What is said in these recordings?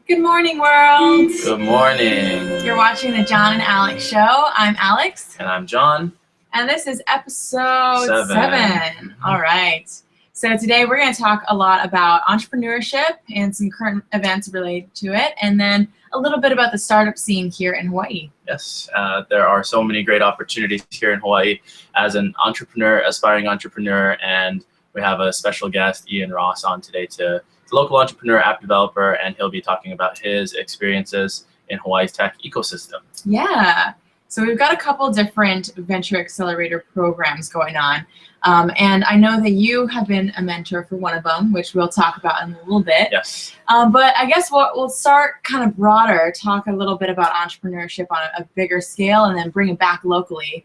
Good morning, world. Good morning. You're watching the John and Alex Show. I'm Alex. And I'm John. And this is episode 7. All right. So today we're going to talk a lot about entrepreneurship and some current events related to it, and then a little bit about the startup scene here in Hawaii. Yes, there are so many great opportunities here in Hawaii as an entrepreneur, aspiring entrepreneur, and we have a special guest, Ian Ross, on today to local entrepreneur, app developer, and he'll be talking about his experiences in Hawaii's tech ecosystem. Yeah. So we've got a couple different Venture Accelerator programs going on. And I know that you have been a mentor for one of them, which we'll talk about in a little bit. Yes. But I guess we'll start kind of broader, talk a little bit about entrepreneurship on a bigger scale, and then bring it back locally.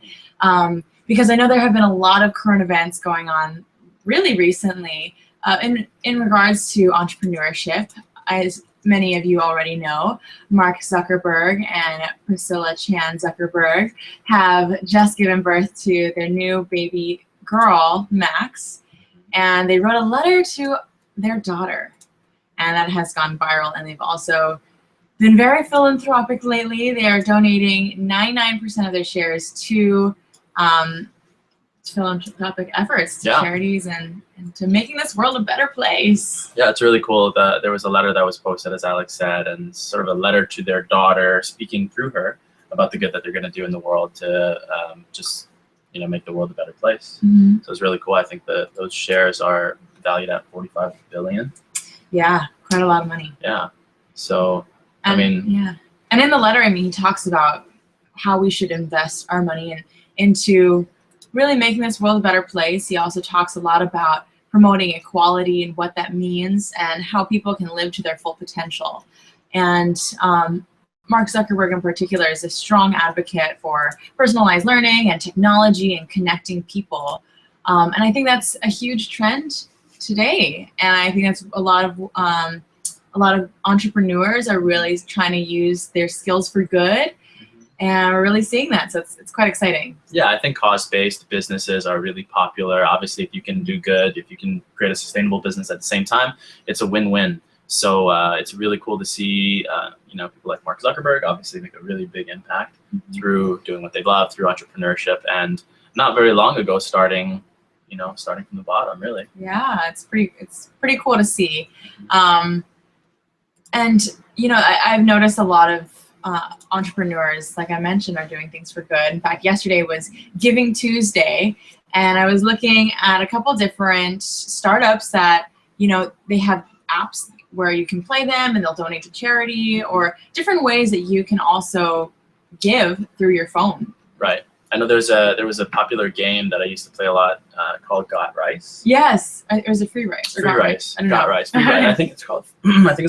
Because I know there have been a lot of current events going on really recently in regards to entrepreneurship. As many of you already know, Mark Zuckerberg and Priscilla Chan Zuckerberg have just given birth to their new baby girl, Max, and they wrote a letter to their daughter, and that has gone viral. And they've also been very philanthropic lately. They are donating 99% of their shares to philanthropic efforts, to charities, and to making this world a better place. Yeah, it's really cool that there was a letter that was posted, as Alex said, and sort of a letter to their daughter, speaking through her about the good that they're going to do in the world to just make the world a better place. Mm-hmm. So it's really cool. I think that those shares are valued at $45 billion. Yeah, quite a lot of money. Yeah. So and in the letter, he talks about how we should invest our money into really making this world a better place. He also talks a lot about promoting equality and what that means and how people can live to their full potential. And Mark Zuckerberg in particular is a strong advocate for personalized learning and technology and connecting people. And I think that's a huge trend today. And I think that's a lot of entrepreneurs are really trying to use their skills for good. And we're really seeing that, so it's quite exciting. Yeah, I think cost-based businesses are really popular. Obviously, if you can do good, if you can create a sustainable business at the same time, it's a win-win. So it's really cool to see, people like Mark Zuckerberg obviously make a really big impact through doing what they love, through entrepreneurship, and not very long ago starting from the bottom, really. Yeah, it's pretty cool to see. And I've noticed a lot of entrepreneurs, like I mentioned, are doing things for good. In fact, yesterday was Giving Tuesday, and I was looking at a couple different startups that, they have apps where you can play them and they'll donate to charity, or different ways that you can also give through your phone. Right. I know there was a popular game that I used to play a lot called Got Rice. Yes, it was a Free Rice. Free Rice. I don't know. Rice. Free Rice. I think it's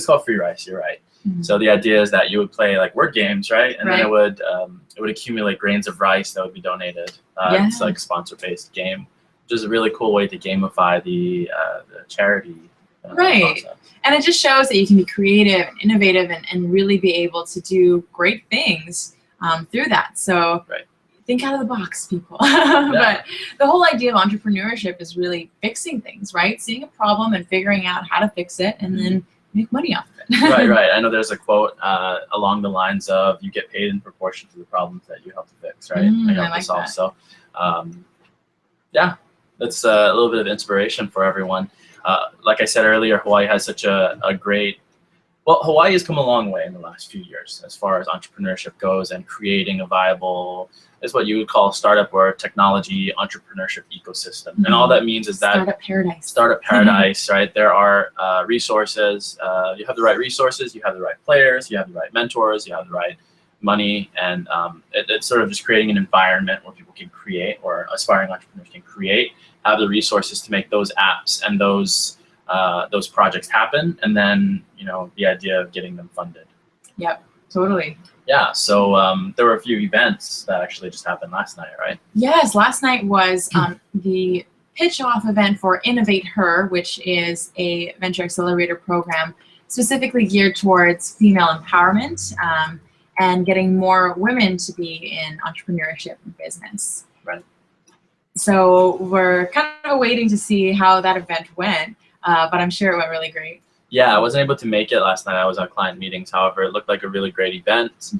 called Free Rice. You're right. Mm-hmm. So the idea is that you would play like word games, right? And then it would accumulate grains of rice that would be donated. It's like a sponsor-based game, which is a really cool way to gamify the charity process. And it just shows that you can be creative and innovative and really be able to do great things through that. So think out of the box, people. But the whole idea of entrepreneurship is really fixing things, right? Seeing a problem and figuring out how to fix it, and then make money off of it. Right. I know there's a quote along the lines of, you get paid in proportion to the problems that you help to fix, right? I like solve. that. So that's a little bit of inspiration for everyone. Like I said earlier, Hawaii has such a great, Hawaii has come a long way in the last few years as far as entrepreneurship goes, and creating a viable, is what you would call a startup or technology entrepreneurship ecosystem. And all that means is that startup paradise, right? There are resources. You have the right resources, you have the right players, you have the right mentors, you have the right money, and it's sort of just creating an environment where people can create, or aspiring entrepreneurs can create, have the resources to make those apps and those projects happen, and then the idea of getting them funded. Yep, totally. Yeah, so there were a few events that actually just happened last night, right? Yes, last night was the pitch-off event for Innovate Her, which is a Venture Accelerator program specifically geared towards female empowerment and getting more women to be in entrepreneurship and business. Right. So we're kind of waiting to see how that event went, but I'm sure it went really great. Yeah, I wasn't able to make it last night. I was at client meetings. However, it looked like a really great event.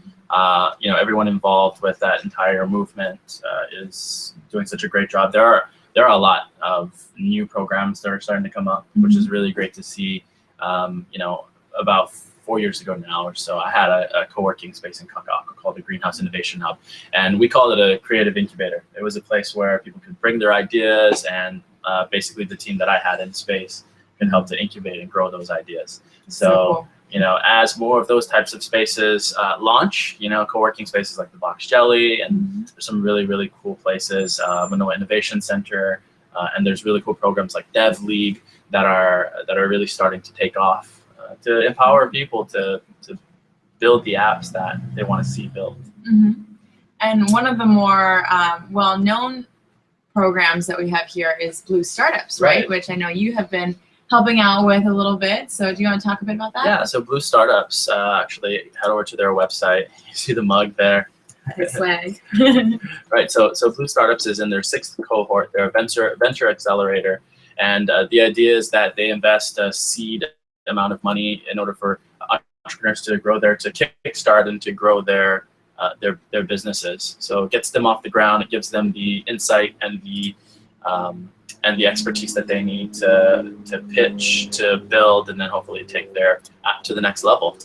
You know, everyone involved with that entire movement is doing such a great job. There are a lot of new programs that are starting to come up, which is really great to see. You know, about 4 years ago now or so, I had a co-working space in Kaka'ako called the Greenhouse Innovation Hub, and we called it a creative incubator. It was a place where people could bring their ideas, and basically the team that I had in space can help to incubate and grow those ideas. So cool. you know, as more of those types of spaces launch, you know, co-working spaces like the Box Jelly, and there's some really, really cool places, Manoa Innovation Center, and there's really cool programs like Dev League that are really starting to take off to empower people to build the apps that they want to see built. And one of the more well-known programs that we have here is Blue Startups, right? Which I know you have been helping out with a little bit. So do you want to talk a bit about that? Yeah, so Blue Startups, actually head over to their website. You see the mug there. Nice swag. Right, so Blue Startups is in their 6th cohort. They're a venture accelerator. And the idea is that they invest a seed amount of money in order for entrepreneurs to grow to kickstart and to grow their businesses. So it gets them off the ground. It gives them the insight and the expertise that they need to pitch, to build, and then hopefully take their app to the next level.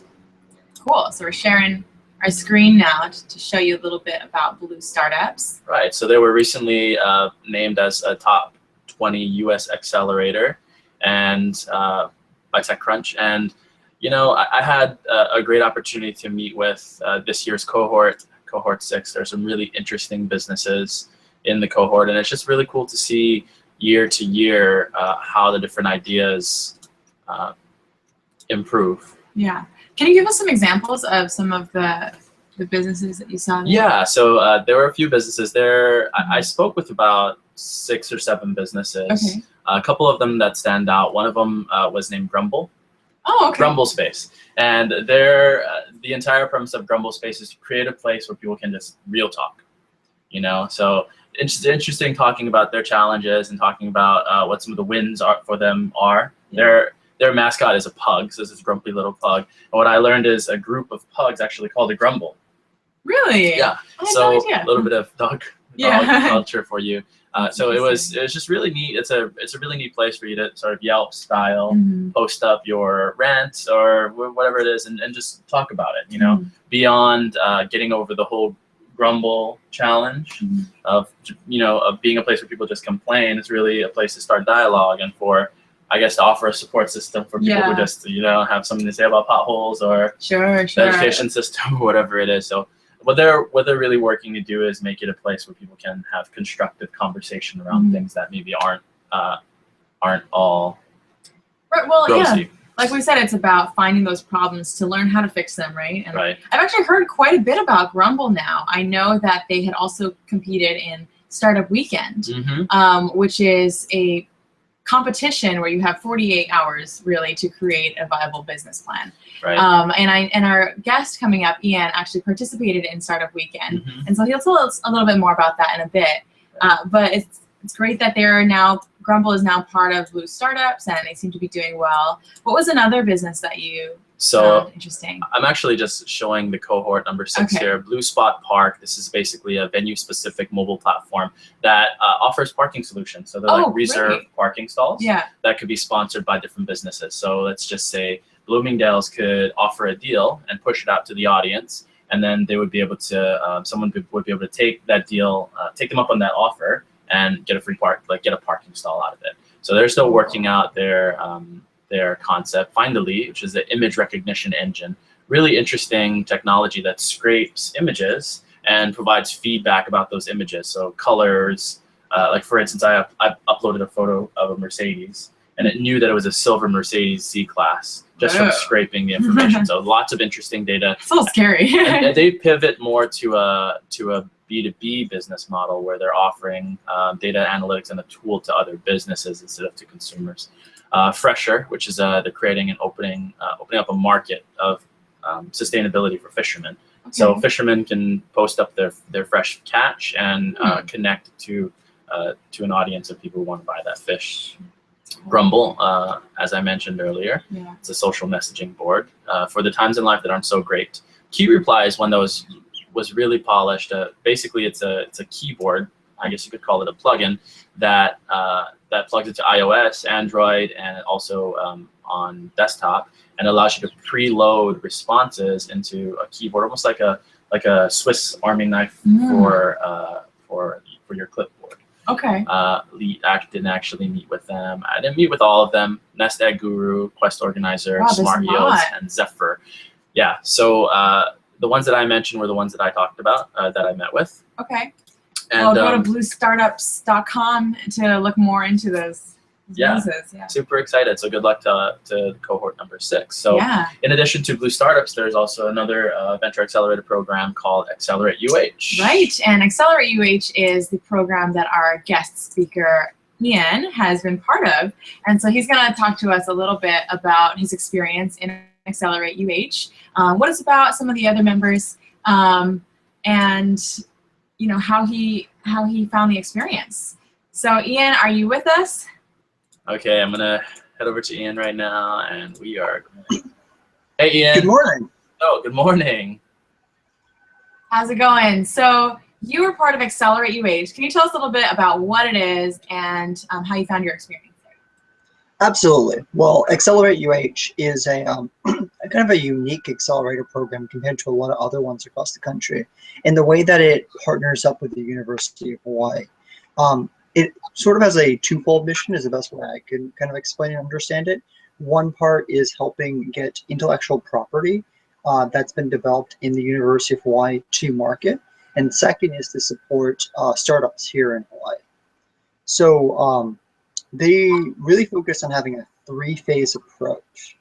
Cool. So we're sharing our screen now to show you a little bit about Blue Startups. Right. So they were recently named as a top 20 U.S. accelerator and by TechCrunch. And you know, I had a great opportunity to meet with this year's cohort 6. There's some really interesting businesses in the cohort, and it's just really cool to see year to year how the different ideas improve. Yeah. Can you give us some examples of some of the businesses that you saw there? Yeah, so there were a few businesses there. I spoke with about 6 or 7 businesses. Okay. A couple of them that stand out. One of them was named Grumble. Oh, okay. Grumble Space. And the entire premise of Grumble Space is to create a place where people can just real talk, you know? So it's interesting talking about their challenges and talking about what some of the wins for them are. Yeah. Their mascot is a pug, so this is a grumpy little pug. And what I learned is a group of pugs actually called a Grumble. Really? Yeah. So a little bit of dog culture for you. So it was just really neat. It's a really neat place for you to sort of Yelp style post up your rant or whatever it is, and just talk about it. You know, beyond getting over the whole Grumble challenge of being a place where people just complain. It's really a place to start dialogue and for, I guess, to offer a support system for people who just have something to say about potholes or the education system or whatever it is. So what they're really working to do is make it a place where people can have constructive conversation around things that maybe aren't all rosy. Like we said, it's about finding those problems to learn how to fix them, right? And right. I've actually heard quite a bit about Grumble now. I know that they had also competed in Startup Weekend, which is a competition where you have 48 hours really to create a viable business plan. Right. And our guest coming up, Ian, actually participated in Startup Weekend, and so he'll tell us a little bit more about that in a bit. But it's great that Grumble is now part of Blue Startups, and they seem to be doing well. What was another business that you found interesting? I'm actually just showing the cohort number 6 here, Blue Spot Park. This is basically a venue-specific mobile platform that offers parking solutions. So they're like reserved parking stalls that could be sponsored by different businesses. So let's just say Bloomingdale's could offer a deal and push it out to the audience, and then they would be able to, someone would be able to take that deal, take them up on that offer, and get a free get a parking stall out of it. So they're still working out their concept. Findly, which is the image recognition engine, really interesting technology that scrapes images and provides feedback about those images. So colors, like for instance, I uploaded a photo of a Mercedes, and it knew that it was a silver Mercedes C-Class just from scraping the information. So lots of interesting data. It's a little scary. and they pivot more to a B2B business model where they're offering data analytics and a tool to other businesses instead of to consumers. Fresher, which is they're creating and opening up a market of sustainability for fishermen. So fishermen can post up their fresh catch and connect to an audience of people who want to buy that fish. Rumble, as I mentioned earlier. Yeah. It's a social messaging board for the times in life that aren't so great. Key Reply is one that was really polished. Basically, it's a keyboard. I guess you could call it a plugin that that plugs into iOS, Android, and also on desktop, and allows you to preload responses into a keyboard, almost like a Swiss Army knife for your clipboard. Okay. I didn't actually meet with them. I didn't meet with all of them. Nest Egg Guru, Quest Organizer, Wow, Smart Yields, and Zephyr. Yeah. So the ones that I mentioned were the ones that I talked about that I met with. Okay. And go to bluestartups.com to look more into those. Yeah, super excited. So good luck to cohort number 6. So in addition to Blue Startups, there's also another Venture Accelerator program called XLR8UH. Right, and XLR8UH is the program that our guest speaker, Ian, has been part of. And so he's going to talk to us a little bit about his experience in XLR8UH, what it's about, some of the other members, and you know how he found the experience. So Ian, are you with us? Okay, I'm gonna head over to Ian right now, and we are going. Hey, Ian. Good morning. Oh, good morning. How's it going? So you were part of XLR8UH. Can you tell us a little bit about what it is and how you found your experience there? Absolutely. Well, XLR8UH is a kind of a unique accelerator program compared to a lot of other ones across the country, in the way that it partners up with the University of Hawaii. It sort of has a twofold mission, is the best way I can kind of explain and understand it. One part is helping get intellectual property that's been developed in the University of Hawaii to market. And second is to support startups here in Hawaii. So they really focus on having a 3-phase approach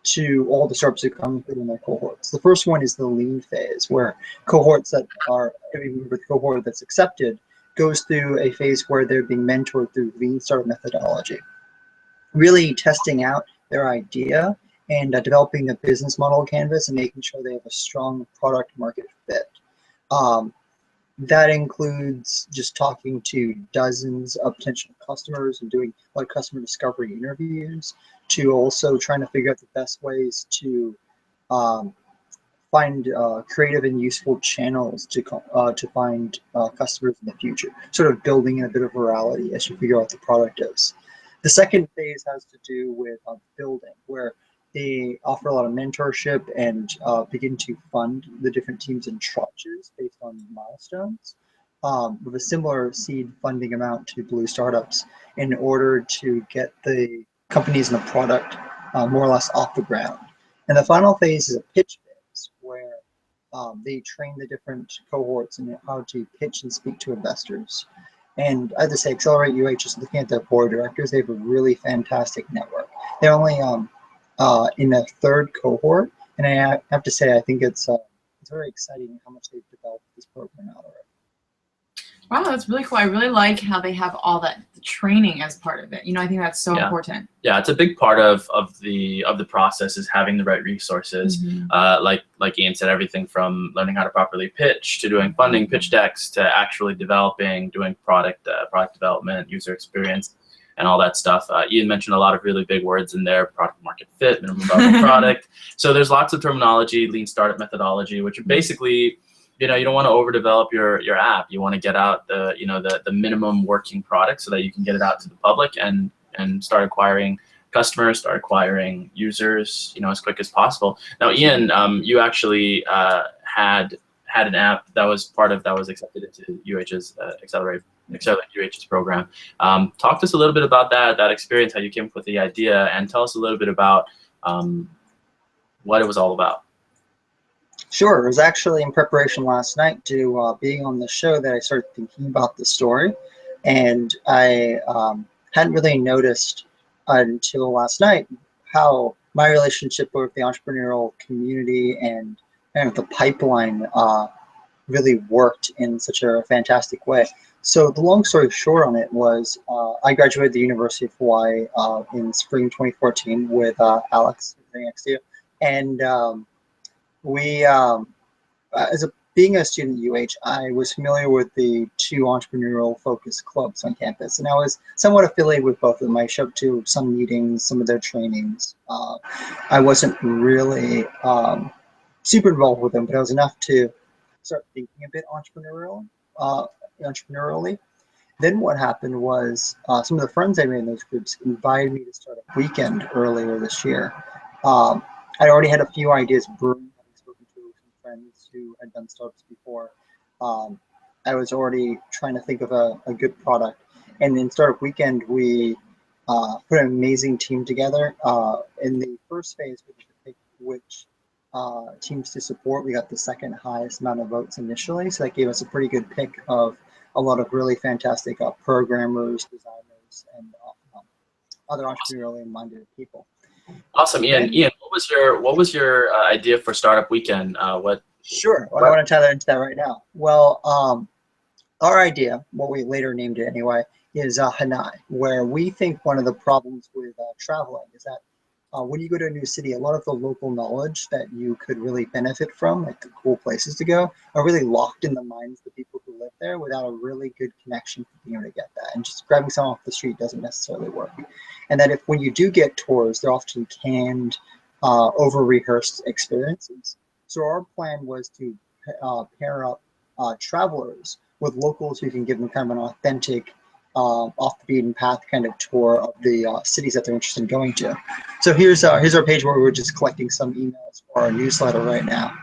to all the startups that come through in their cohorts. The first one is the lean phase, where cohorts that are, every member of the cohort that's accepted goes through a phase where they're being mentored through lean startup methodology, really testing out their idea and developing a business model canvas and making sure they have a strong product market fit. That includes just talking to dozens of potential customers and doing a lot of customer discovery interviews, to also trying to figure out the best ways to find creative and useful channels to find customers in the future, sort of building in a bit of virality as you figure out what the product is. The second phase has to do with building, where they offer a lot of mentorship and begin to fund the different teams in tranches based on milestones, with a similar seed funding amount to Blue Startups, in order to get the companies and the product more or less off the ground. And the final phase is a pitch phase, where they train the different cohorts in how to pitch and speak to investors. And I have to say, XLR8UH, just looking at their board of directors, they have a really fantastic network. They're only in the 3rd cohort, and I have to say, I think it's very exciting how much they've developed this program out already. Wow, that's really cool. I really like how they have all that training as part of it. You know, I think that's so important. Yeah, it's a big part of the process, is having the right resources. Like Ian said, everything from learning how to properly pitch, to doing funding pitch decks, to actually developing, doing product development, user experience, and all that stuff. Ian mentioned a lot of really big words in there: product market fit, minimum viable product. So there's lots of terminology, lean startup methodology, which basically, you know, you don't want to overdevelop your app. You want to get out the minimum working product so that you can get it out to the public and start acquiring customers, start acquiring users, you know, as quick as possible. Now, Ian, you actually had an app that was accepted into UH's UH's program. Talk to us a little bit about that experience, how you came up with the idea, and tell us a little bit about what it was all about. Sure. It was actually in preparation last night to being on the show that I started thinking about the story. And I hadn't really noticed until last night how my relationship with the entrepreneurial community and the pipeline really worked in such a fantastic way. So the long story short on it was I graduated the University of Hawaii in spring 2014 with Alex sitting next to you. And we, as a being a student at UH, I was familiar with the two entrepreneurial focused clubs on campus, and I was somewhat affiliated with both of them. I showed up to some meetings, some of their trainings. I wasn't really super involved with them, but I was enough to start thinking a bit entrepreneurially. Then what happened was some of the friends I made in those groups invited me to start a weekend earlier this year. I already had a few ideas brewing, having spoken to some friends who had done startups before. I was already trying to think of a good product. And in Startup Weekend, we put an amazing team together. In the first phase, we had to pick which teams to support. We got the second highest amount of votes initially, so that gave us a pretty good pick of a lot of really fantastic programmers, designers, and other entrepreneurially minded people. Awesome, Ian. Ian, what was your idea for Startup Weekend? Sure. Well, I want to tie that into that right now. Well, our idea, what we later named it anyway, is Hanai, where we think one of the problems with traveling is that when you go to a new city, a lot of the local knowledge that you could really benefit from, like the cool places to go, are really locked in the minds of the people who live there without a really good connection for being able to get that. And just grabbing someone off the street doesn't necessarily work. And that when you do get tours, they're often canned, over-rehearsed experiences. So our plan was to pair up travelers with locals who can give them kind of an authentic, off the beaten path kind of tour of the cities that they're interested in going to. So here's our page where we're just collecting some emails for our newsletter right now.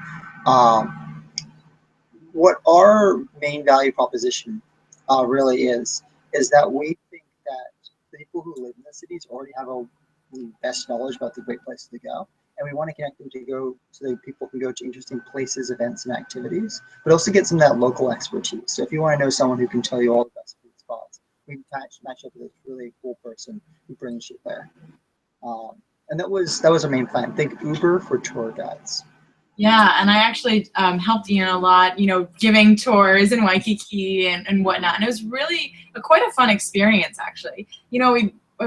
What our main value proposition really is that we think that the people who live in the cities already have the best knowledge about the great places to go. And we want to connect them to go so that people can go to interesting places, events, and activities, but also get some of that local expertise. So if you want to know someone who can tell you all the best food spots, we can match up with this really cool person who brings you there. And that was our main plan. Think Uber for tour guides. Yeah, and I actually helped Ian a lot, giving tours in Waikiki and whatnot. And it was really quite a fun experience, actually.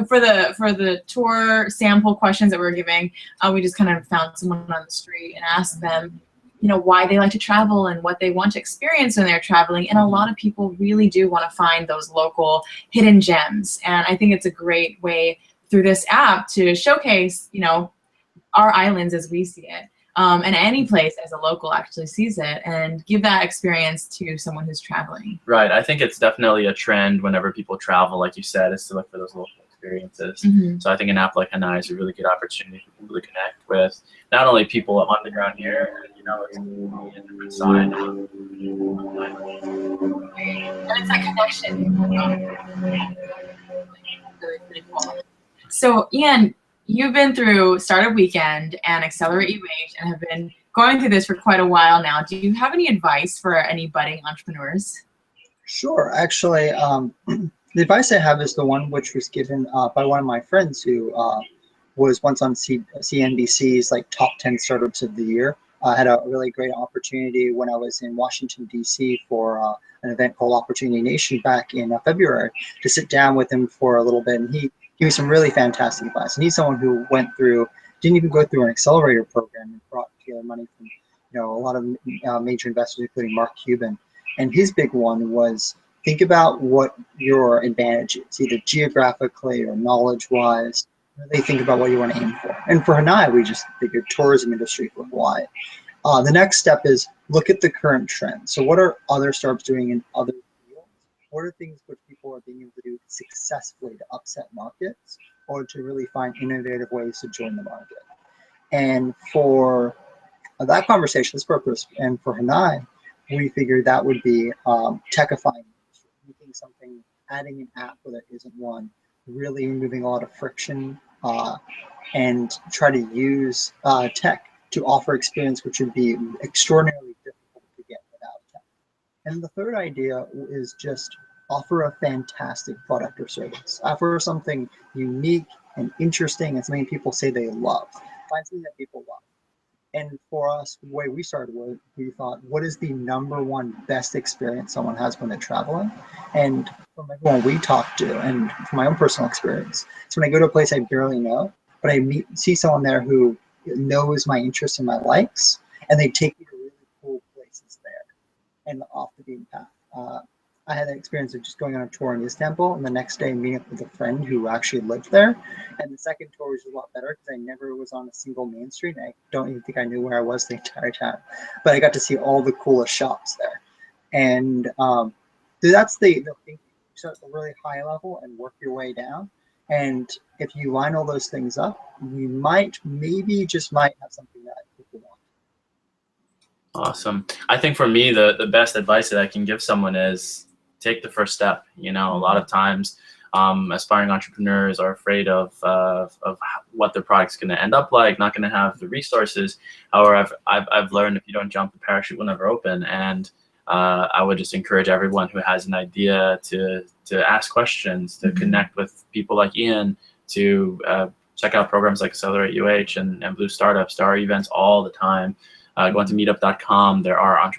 For the tour sample questions that we were giving, we just kind of found someone on the street and asked them, why they like to travel and what they want to experience when they're traveling. And a lot of people really do want to find those local hidden gems. And I think it's a great way through this app to showcase, our islands as we see it. And any place as a local actually sees it, and give that experience to someone who's traveling. Right. I think it's definitely a trend whenever people travel, like you said, is to look for those local experiences. Mm-hmm. So I think an app like Hanai is a really good opportunity for people to connect with not only people on the ground here, it's a different side. And it's that connection. Really cool. So Ian, you've been through Startup Weekend and XLR8UH and have been going through this for quite a while now. Do you have any advice for any budding entrepreneurs? Sure. Actually, the advice I have is the one which was given by one of my friends who was once on CNBC's top 10 startups of the year. I had a really great opportunity when I was in Washington, D.C. for an event called Opportunity Nation back in February to sit down with him for a little bit. And he gave me some really fantastic advice. And he's someone who didn't even go through an accelerator program and brought together money from a lot of major investors, including Mark Cuban. And his big one was think about what your advantage is, either geographically or knowledge-wise. Really think about what you want to aim for. And for Hanai, we just figured tourism industry for Hawaii. The next step is look at the current trends. So what are other startups doing in other fields? What are things which people are being able to do successfully to upset markets or to really find innovative ways to join the market? And for that conversation, this purpose, and for Hanai, we figured that would be techifying, making something, adding an app where there isn't one, really removing a lot of friction, and try to use tech to offer experience which would be extraordinarily difficult to get without tech. And the third idea is just offer a fantastic product or service. Offer something unique and interesting and something people say they love. Find something that people love. And for us, the way we started with, we thought, what is the #1 best experience someone has when they're traveling? And from everyone we talked to, and from my own personal experience, it's when I go to a place I barely know, but I see someone there who knows my interests and my likes, and they take me to really cool places there. and off the beaten path. I had the experience of just going on a tour in Istanbul, and the next day meeting up with a friend who actually lived there. And the second tour was a lot better because I never was on a single main street. I don't even think I knew where I was the entire time, but I got to see all the coolest shops there. And so that's the thing. Start at a really high level and work your way down. And if you line all those things up, you might have something that people want. Awesome. I think for me, the best advice that I can give someone is take the first step. You know, a lot of times aspiring entrepreneurs are afraid of what their product's going to end up like, not going to have the resources. However, I've learned if you don't jump, the parachute will never open. And I would just encourage everyone who has an idea to ask questions, to connect with people like Ian, to check out programs like XLR8UH and Blue Startups. There are events all the time. Going to meetup.com, there are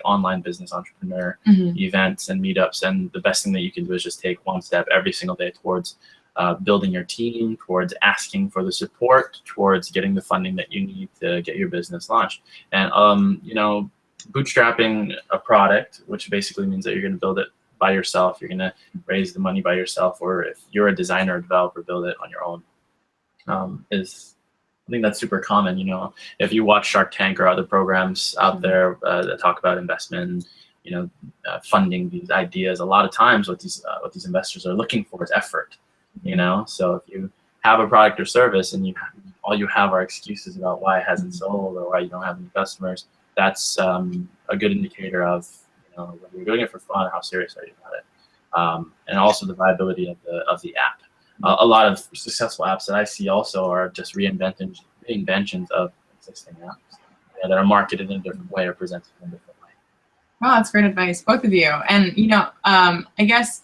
online business entrepreneur events and meetups. And the best thing that you can do is just take one step every single day towards building your team, towards asking for the support, towards getting the funding that you need to get your business launched. And, you know, bootstrapping a product, which basically means that you're going to build it by yourself. You're going to raise the money by yourself, or if you're a designer or developer, build it on your own. I think that's super common. You know, if you watch Shark Tank or other programs out there that talk about investment, you know, funding these ideas, a lot of times what these investors are looking for is effort. You know, so if you have a product or service and all you have are excuses about why it hasn't sold or why you don't have any customers, that's a good indicator of, you know, whether you're doing it for fun, how serious are you about it, and also the viability of the app. A lot of successful apps that I see also are just reinventions of existing apps, you know, that are marketed in a different way or presented in a different way. Wow, that's great advice, both of you. And, you know, I guess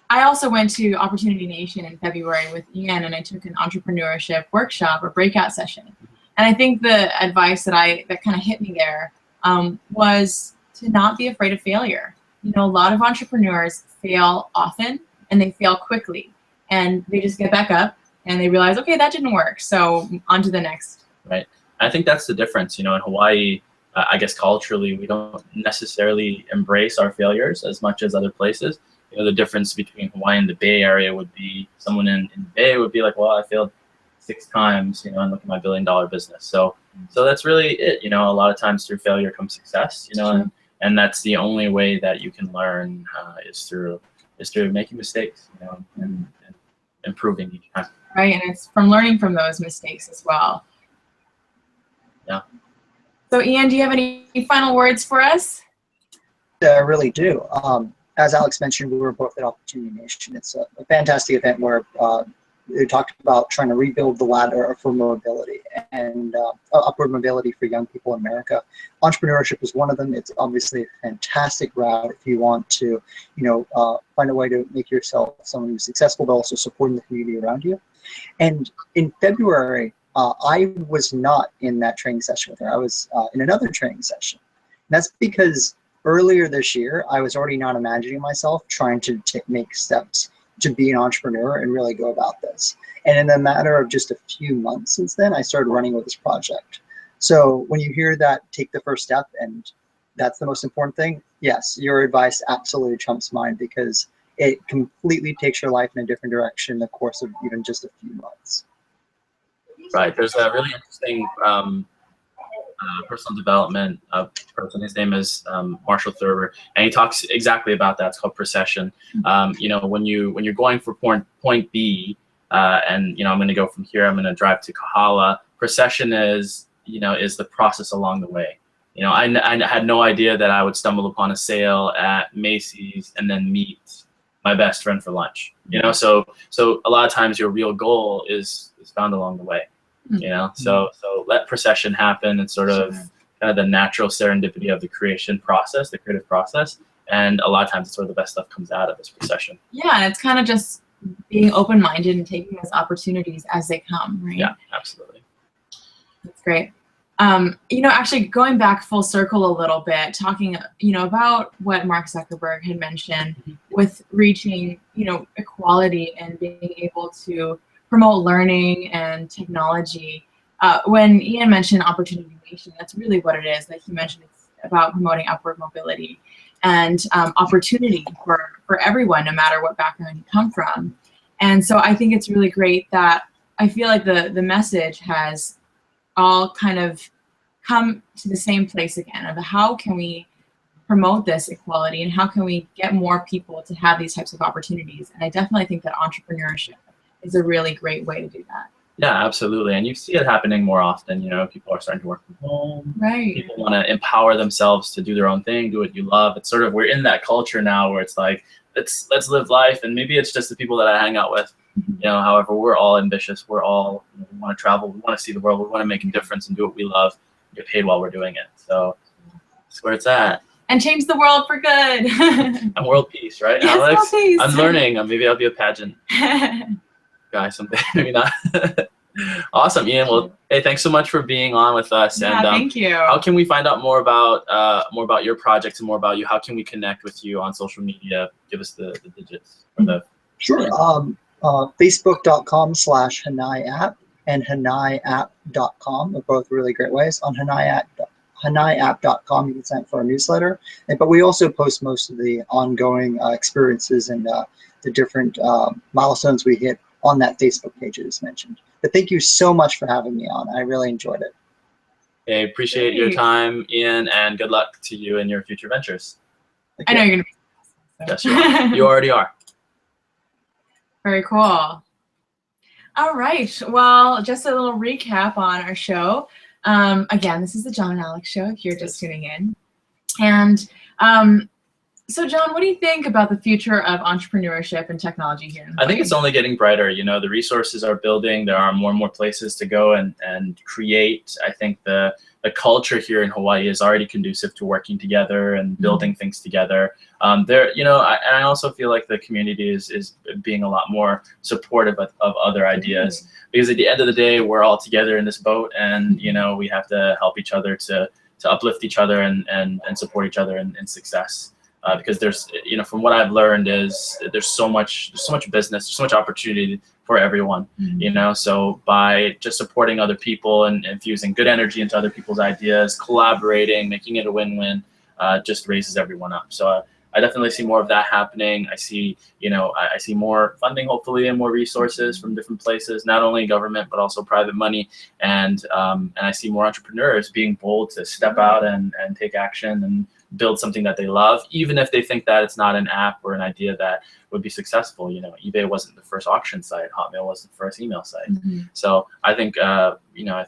I also went to Opportunity Nation in February with Ian, and I took an entrepreneurship workshop or breakout session. And I think the advice that kind of hit me there was to not be afraid of failure. You know, a lot of entrepreneurs fail often and they fail quickly. And they just get back up and they realize, okay, that didn't work, so on to the next. Right. I think that's the difference. You know, in Hawaii, I guess culturally, we don't necessarily embrace our failures as much as other places. You know, the difference between Hawaii and the Bay Area would be someone in the Bay would be like, well, I failed 6 times, you know, and look at my $1 billion business. So that's really it. You know, a lot of times through failure comes success, you know, and that's the only way that you can learn is through making mistakes, you know, and improving each time. Right, and it's from learning from those mistakes as well. Yeah. So Ian, do you have any final words for us? I really do. As Alex mentioned, we were both at Opportunity Nation. It's a fantastic event where we talked about trying to rebuild the ladder for mobility and upward mobility for young people in America. Entrepreneurship is one of them. It's obviously a fantastic route if you want to, you know, find a way to make yourself someone who's successful, but also supporting the community around you. And in February, I was not in that training session with her. I was in another training session. And that's because earlier this year, I was already not imagining myself trying to make steps to be an entrepreneur and really go about this. And in a matter of just a few months since then, I started running with this project. So when you hear that, take the first step, and that's the most important thing, yes, your advice absolutely trumps mine, because it completely takes your life in a different direction in the course of even just a few months. Right. There's a really interesting personal development person. His name is Marshall Thurber, and he talks exactly about that. It's called procession. You know, when you're going for point B, and you know, I'm going to go from here. I'm going to drive to Kahala. Procession is, you know, is the process along the way. You know, I had no idea that I would stumble upon a sale at Macy's and then meet my best friend for lunch. You know, so a lot of times your real goal is found along the way. You know, so let procession happen. It's sort of kind of the natural serendipity of the creation process, the creative process, and a lot of times it's where the best stuff comes out of this procession. Yeah, and it's kind of just being open-minded and taking those opportunities as they come, right? Yeah, absolutely. That's great. You know, actually going back full circle a little bit, talking, you know, about what Mark Zuckerberg had mentioned with reaching, you know, equality and being able to promote learning and technology. When Ian mentioned Opportunity Nation, that's really what it is. Like you mentioned, about promoting upward mobility and opportunity for everyone, no matter what background you come from. And so I think it's really great that I feel like the message has all kind of come to the same place again of how can we promote this equality and how can we get more people to have these types of opportunities. And I definitely think that entrepreneurship is a really great way to do that. Yeah, absolutely. And you see it happening more often. You know, people are starting to work from home. Right. People want to empower themselves to do their own thing, do what you love. It's sort of, we're in that culture now where it's like, let's live life. And maybe it's just the people that I hang out with. You know, however, we're all ambitious. We're all, you know, we want to travel. We want to see the world. We want to make a difference and do what we love, get paid while we're doing it. So that's where it's at. And change the world for good. And world peace, right, yes, Alex? world peace. I'm learning. Maybe I'll be a pageant guy someday. Maybe not. Awesome, Ian. Well, hey, thanks so much for being on with us. Yeah, and thank you. How can we find out more about your projects and more about you? How can we connect with you on social media? Give us the digits. Or the Sure. Facebook.com/Hanai app and HanaiApp.com are both really great ways. On HanaiApp.com, you can sign up for our newsletter. But we also post most of the ongoing experiences and the different milestones we hit on that Facebook page as mentioned. But thank you so much for having me on. I really enjoyed it. Hey, appreciate your time, Ian, and good luck to you in your future ventures. I know you're going to be successful. Yes, you already are. Very cool. All right. Well, just a little recap on our show. Again, this is the John and Alex Show, if you're just tuning in. And so, John, what do you think about the future of entrepreneurship and technology here in Hawaii? I think it's only getting brighter. You know, the resources are building. There are more and more places to go and create. I think the culture here in Hawaii is already conducive to working together and building things together. You know, I also feel like the community is being a lot more supportive of other ideas, because at the end of the day, we're all together in this boat, and you know, we have to help each other to uplift each other and support each other in success. Because there's, you know, from what I've learned is there's so much business, there's so much opportunity for everyone, you know, so by just supporting other people and infusing good energy into other people's ideas, collaborating, making it a win-win, just raises everyone up. So I definitely see more of that happening. I see, you know, I see more funding, hopefully, and more resources from different places, not only government, but also private money. And I see more entrepreneurs being bold to step out and take action and build something that they love, even if they think that it's not an app or an idea that would be successful. You know, eBay wasn't the first auction site, Hotmail wasn't the first email site. So I think, you know,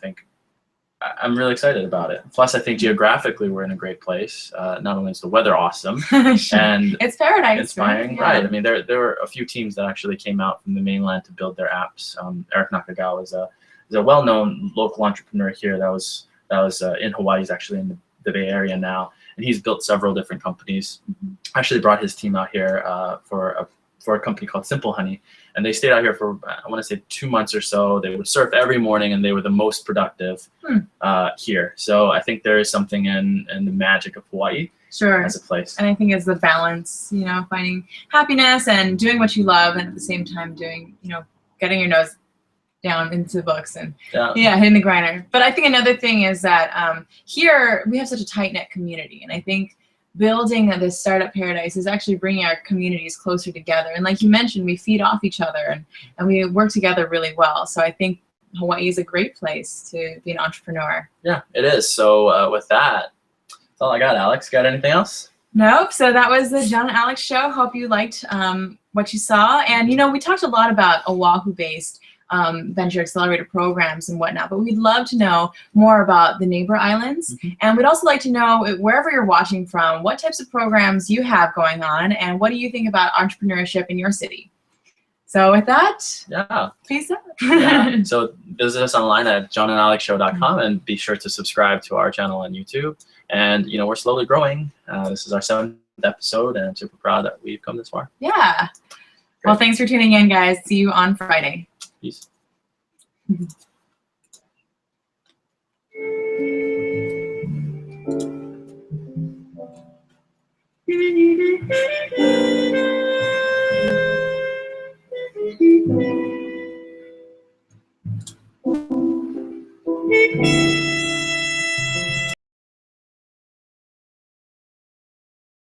I'm really excited about it. Plus, I think geographically we're in a great place. Not only is the weather awesome, and it's paradise, inspiring, right? I mean, there were a few teams that actually came out from the mainland to build their apps. Eric Nakagawa is a well-known local entrepreneur here that was in Hawaii. He's actually in the Bay Area now, and he's built several different companies. Actually brought his team out here for a company called Simple Honey, and they stayed out here for, I want to say, 2 months or so. They would surf every morning, and they were the most productive here. So I think there is something in the magic of Hawaii as a place. And I think it's the balance, you know, finding happiness and doing what you love, and at the same time doing, you know, getting your nose down into the books and hitting the grinder. But I think another thing is that here we have such a tight-knit community, and I think building this startup paradise is actually bringing our communities closer together. And like you mentioned, we feed off each other and we work together really well. So I think Hawaii is a great place to be an entrepreneur. Yeah, it is. So with that, that's all I got. Alex, got anything else? Nope. So that was the John and Alex Show. Hope you liked what you saw. And, you know, we talked a lot about Oahu-based venture accelerator programs and whatnot, but we'd love to know more about the neighbor islands. And we'd also like to know, wherever you're watching from, what types of programs you have going on, and what do you think about entrepreneurship in your city? So with that, peace out. So visit us online at JohnandAlexShow.com and be sure to subscribe to our channel on YouTube. And, you know, we're slowly growing. This is our 7th episode, and I'm super proud that we've come this far. Yeah. Well, thanks for tuning in, guys. See you on Friday. Peace.